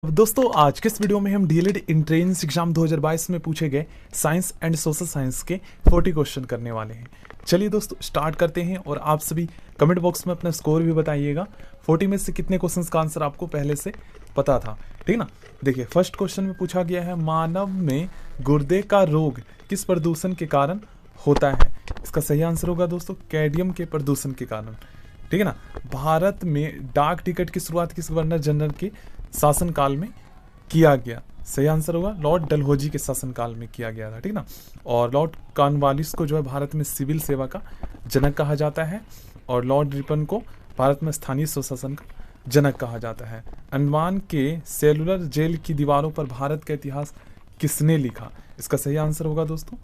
अब दोस्तों आज के इस वीडियो में हम डीएलएड एंट्रेंस एग्जाम 2022 में पूछे गए साइंस एंड सोशल साइंस के 40 क्वेश्चन करने वाले हैं। चलिए दोस्तों स्टार्ट करते हैं और आप सभी कमेंट बॉक्स में अपना स्कोर भी बताइएगा। 40 में से कितने क्वेश्चंस का आंसर आपको पहले से पता था, ठीक ना। देखिए फर्स्ट क्वेश्चन में पूछा गया है मानव में गुर्दे का रोग किस प्रदूषण के कारण होता है। इसका सही आंसर होगा दोस्तों कैडमियम के प्रदूषण के कारण, ठीक है ना। भारत में डाक टिकट की शुरुआत किस गवर्नर जनरल के शासनकाल में किया गया। सही आंसर होगा लॉर्ड डलहौजी के शासनकाल में किया गया था, ठीक ना। और लॉर्ड कॉर्नवालिस को जो है भारत में सिविल सेवा का जनक कहा जाता है और लॉर्ड रिपन को भारत में स्थानीय स्वशासन का जनक कहा जाता है। अंडमान के सेलुलर जेल की दीवारों पर भारत का इतिहास किसने लिखा। इसका सही आंसर होगा दोस्तों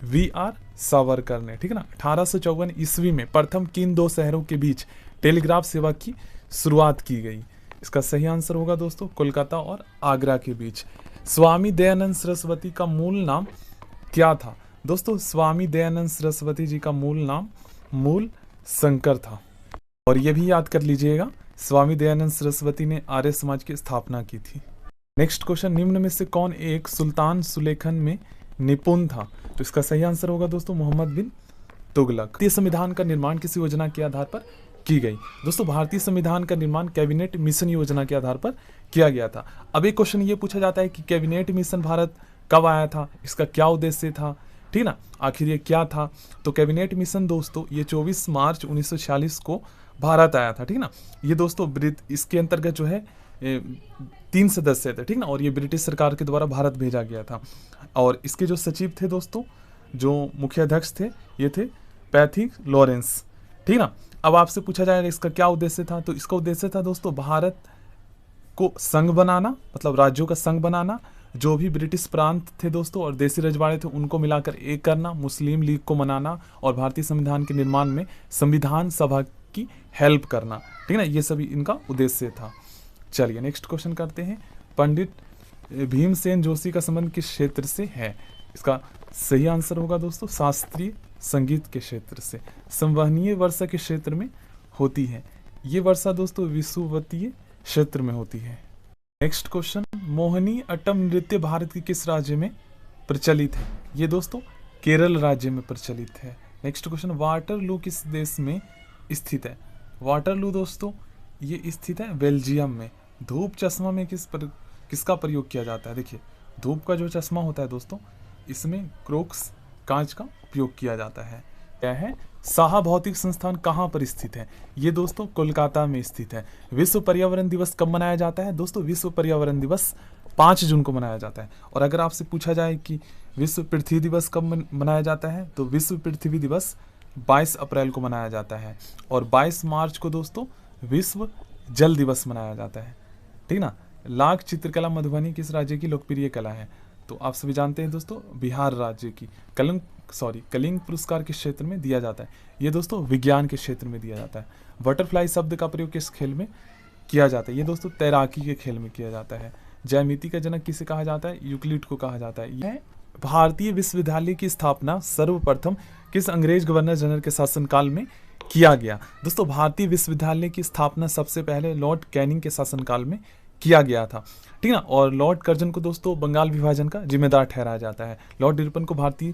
वी.आर. सावरकर ने, ठीक है ना। 1854 ईस्वी में प्रथम किन दो शहरों के बीच टेलीग्राफ सेवा की शुरुआत की गई। इसका सही आंसर होगा दोस्तों कोलकाता और आगरा के बीच। स्वामी दयानंद सरस्वती का मूल नाम क्या था। दोस्तों स्वामी दयानंद सरस्वती जी का मूल नाम मूल शंकर था। और ये भी याद कर लीजिएगा स्वामी दयानंद सरस्वती ने आर्य समाज की स्थापना की थी। नेक्स्ट क्वेश्चन, निम्न में से कौन एक सुल्तान सुलेखन में निपुण था। तो इसका सही आंसर होगा दोस्तों मोहम्मद बिन तुगलक। भारतीय संविधान का निर्माण किस योजना के आधार पर की गई। दोस्तों भारतीय संविधान का निर्माण कैबिनेट मिशन योजना के आधार पर किया गया था। अब एक क्वेश्चन ये पूछा जाता है कि कैबिनेट मिशन भारत कब आया था, इसका क्या उद्देश्य था, ठीक ना, आखिर ये क्या था। तो कैबिनेट मिशन दोस्तों ये 24 मार्च 1946 को भारत आया था, ठीक ना। ये दोस्तों इसके अंतर्गत जो है 3 सदस्य थे, ठीक ना। और ये ब्रिटिश सरकार के द्वारा भारत भेजा गया था। और इसके जो सचिव थे दोस्तों, जो मुख्य अध्यक्ष थे, ये थे पैथिक लॉरेंस, ठीक ना। अब आपसे पूछा जाएगा इसका क्या उद्देश्य था। तो इसका उद्देश्य था दोस्तों भारत को संघ बनाना, मतलब राज्यों का संघ बनाना, जो भी ब्रिटिश प्रांत थे दोस्तों और देसी रजवाड़े थे उनको मिलाकर एक करना, मुस्लिम लीग को मनाना और भारतीय संविधान के निर्माण में संविधान सभा की हेल्प करना, ठीक ना। ये सभी इनका उद्देश्य था। चलिए नेक्स्ट क्वेश्चन करते हैं। पंडित भीमसेन जोशी का संबंध किस क्षेत्र से है। इसका सही आंसर होगा दोस्तों शास्त्रीय संगीत के क्षेत्र से। संवहनीय वर्षा के क्षेत्र में होती है। ये वर्षा दोस्तों विषुवतीय क्षेत्र में होती है। नेक्स्ट क्वेश्चन, मोहिनी अट्टम नृत्य भारत के किस राज्य में प्रचलित है। ये दोस्तों केरल राज्य में प्रचलित है। नेक्स्ट क्वेश्चन, वाटरलू किस देश में स्थित है। वाटरलू दोस्तों ये स्थित है बेल्जियम में। धूप चश्मा में किसका प्रयोग किया जाता है। देखिए धूप का जो चश्मा होता है दोस्तों, इसमें क्रोक्स कांच का उपयोग किया जाता है। क्या है, साहा भौतिक संस्थान कहाँ पर स्थित है। ये दोस्तों कोलकाता में स्थित है। विश्व पर्यावरण दिवस कब मनाया जाता है। दोस्तों विश्व पर्यावरण दिवस 5 जून को मनाया जाता है। और अगर आपसे पूछा जाए कि विश्व पृथ्वी दिवस कब मनाया जाता है, तो विश्व पृथ्वी दिवस 22 अप्रैल को मनाया जाता है। और 22 मार्च को दोस्तों विश्व जल दिवस मनाया जाता है, ठीक ना। लाख चित्रकला मधुबनी किस राज्य की लोकप्रिय कला है। तो आप सभी जानते हैं दोस्तों बिहार राज्य की। कलिंग पुरस्कार किस क्षेत्र में दिया जाता है। ये दोस्तों विज्ञान के क्षेत्र में दिया जाता है। बटरफ्लाई शब्द का प्रयोग किस खेल में किया जाता है। ये दोस्तों तैराकी के खेल में किया जाता है। ज्यामिति का जनक किसे कहा जाता है। यूक्लिड को कहा जाता है। यह भारतीय विश्वविद्यालय की स्थापना सर्वप्रथम किस अंग्रेज गवर्नर जनरल के शासनकाल में किया गया। दोस्तों भारतीय विश्वविद्यालय की स्थापना सबसे पहले लॉर्ड कैनिंग के शासनकाल में किया गया था, ठीक ना। और लॉर्ड कर्जन को दोस्तों बंगाल विभाजन का जिम्मेदार ठहराया जाता है। लॉर्ड रिपन को भारतीय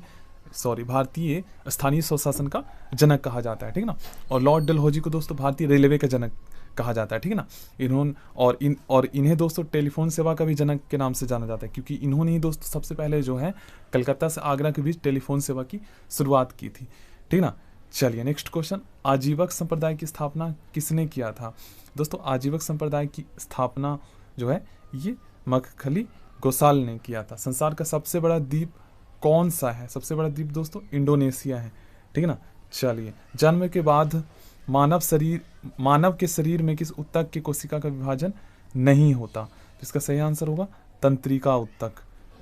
स्थानीय स्वशासन का जनक कहा जाता है, ठीक ना। और लॉर्ड डलहौजी को दोस्तों भारतीय रेलवे का जनक कहा जाता है, ठीक है ना। इन्हें दोस्तों टेलीफोन सेवा का भी जनक के नाम से जाना जाता है, क्योंकि इन्होंने ही दोस्तों सबसे पहले जो है कलकत्ता से आगरा के बीच टेलीफोन सेवा की शुरुआत की थी, ठीक ना। चलिए नेक्स्ट क्वेश्चन, आजीवक संप्रदाय की स्थापना किसने किया था। दोस्तों आजीवक संप्रदाय की स्थापना जो है ये मखखली गोसाल ने किया था। संसार का सबसे बड़ा द्वीप कौन सा है। सबसे बड़ा द्वीप दोस्तों इंडोनेशिया है, ठीक है ना। चलिए जन्म के बाद मानव के शरीर में किस ऊतक की कोशिका का विभाजन नहीं होता। इसका सही आंसर होगा तंत्रिका ऊतक,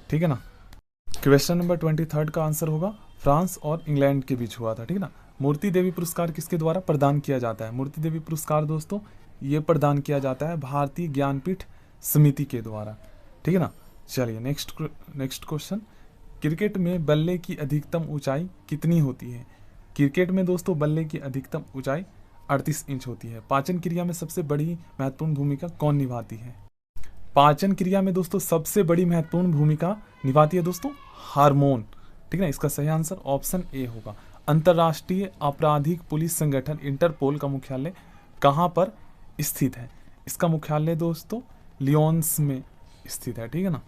ठीक है ना। क्वेश्चन नंबर 23 का आंसर होगा फ्रांस और इंग्लैंड के बीच हुआ था, ठीक है ना। मूर्ति देवी पुरस्कार किसके द्वारा प्रदान किया जाता है। मूर्ति देवी पुरस्कार दोस्तों ये प्रदान किया जाता है भारतीय ज्ञानपीठ समिति के द्वारा, ठीक है ना। चलिए नेक्स्ट क्वेश्चन, क्रिकेट में बल्ले की अधिकतम ऊंचाई कितनी होती है। क्रिकेट में दोस्तों बल्ले की अधिकतम ऊंचाई 38 इंच होती है। पाचन क्रिया में सबसे बड़ी महत्वपूर्ण भूमिका कौन निभाती है। पाचन क्रिया में दोस्तों सबसे बड़ी महत्वपूर्ण भूमिका निभाती है दोस्तों हार्मोन, ठीक है ना। इसका सही आंसर ऑप्शन ए होगा। अंतर्राष्ट्रीय आपराधिक पुलिस संगठन इंटरपोल का मुख्यालय कहाँ पर स्थित है? इसका मुख्यालय दोस्तों लियोन्स में स्थित है, ठीक है ना।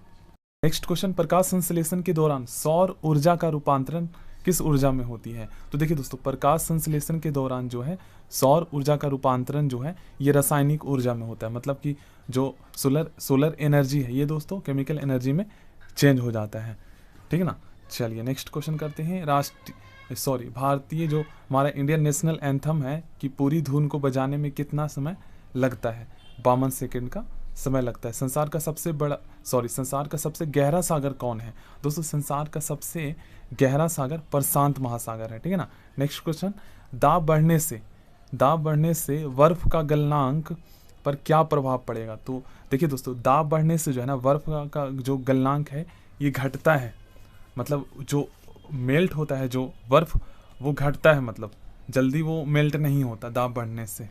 नेक्स्ट क्वेश्चन, प्रकाश संश्लेषण के दौरान सौर ऊर्जा का रूपांतरण किस ऊर्जा में होती है? तो देखिए दोस्तों, प्रकाश संश्लेषण के दौरान जो है सौर ऊर्जा का रूपांतरण जो है ये रासायनिक ऊर्जा में होता है, मतलब कि जो सोलर एनर्जी है ये दोस्तों केमिकल एनर्जी में चेंज हो जाता है, ठीक है ना। चलिए नेक्स्ट क्वेश्चन करते हैं। भारतीय जो हमारा इंडियन नेशनल एंथम है कि पूरी धुन को बजाने में कितना समय लगता है? 52 सेकेंड का समय लगता है। संसार का सबसे गहरा सागर कौन है? दोस्तों संसार का सबसे गहरा सागर प्रशांत महासागर है, ठीक है ना। नेक्स्ट क्वेश्चन, दाब बढ़ने से बर्फ का गलनांक पर क्या प्रभाव पड़ेगा? तो देखिए दोस्तों, दाब बढ़ने से जो है ना बर्फ का जो गलनांक है ये घटता है, मतलब जो मेल्ट होता है जो बर्फ वो घटता है, मतलब जल्दी वो मेल्ट नहीं होता दाब बढ़ने से।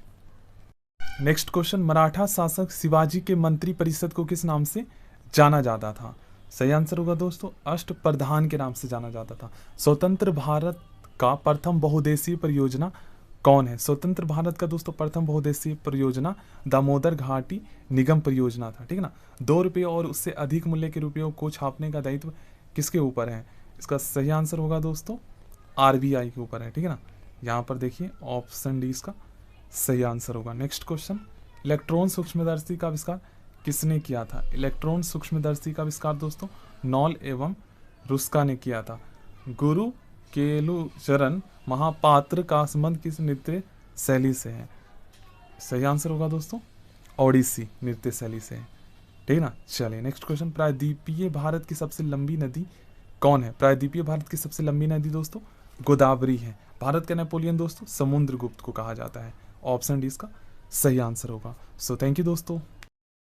नेक्स्ट क्वेश्चन, मराठा शासक शिवाजी के मंत्री परिषद को किस नाम से जाना जाता था? सही आंसर होगा दोस्तों अष्टप्रधान के नाम से जाना जाता था। स्वतंत्र भारत का प्रथम बहुउद्देशीय परियोजना कौन है? स्वतंत्र भारत का दोस्तों प्रथम बहुउद्देशीय परियोजना दामोदर घाटी निगम परियोजना था, ठीक है ना। 2 रुपये और उससे अधिक मूल्य के रुपयों को छापने का दायित्व किसके ऊपर है? इसका सही आंसर होगा दोस्तों आरबीआई के ऊपर है, ठीक है ना। यहाँ पर देखिए ऑप्शन डी इसका सही आंसर होगा। नेक्स्ट क्वेश्चन, इलेक्ट्रॉन सूक्ष्मदर्शी का आविष्कार किसने किया था? इलेक्ट्रॉन सूक्ष्मदर्शी का आविष्कार दोस्तों नॉल एवं रुस्का ने किया था। गुरु केलुचरण महापात्र का संबंध किस नृत्य शैली से है? सही आंसर होगा दोस्तों ओडिसी नृत्य शैली से है, ठीक है ना। चलिए नेक्स्ट क्वेश्चन, प्रायद्वीपीय भारत की सबसे लंबी नदी कौन है? प्रायद्वीपीय भारत की सबसे लंबी नदी दोस्तों गोदावरी है। भारत का नेपोलियन दोस्तों समुद्रगुप्त को कहा जाता है। ऑप्शन डी इसका सही आंसर होगा। सो थैंक यू दोस्तों।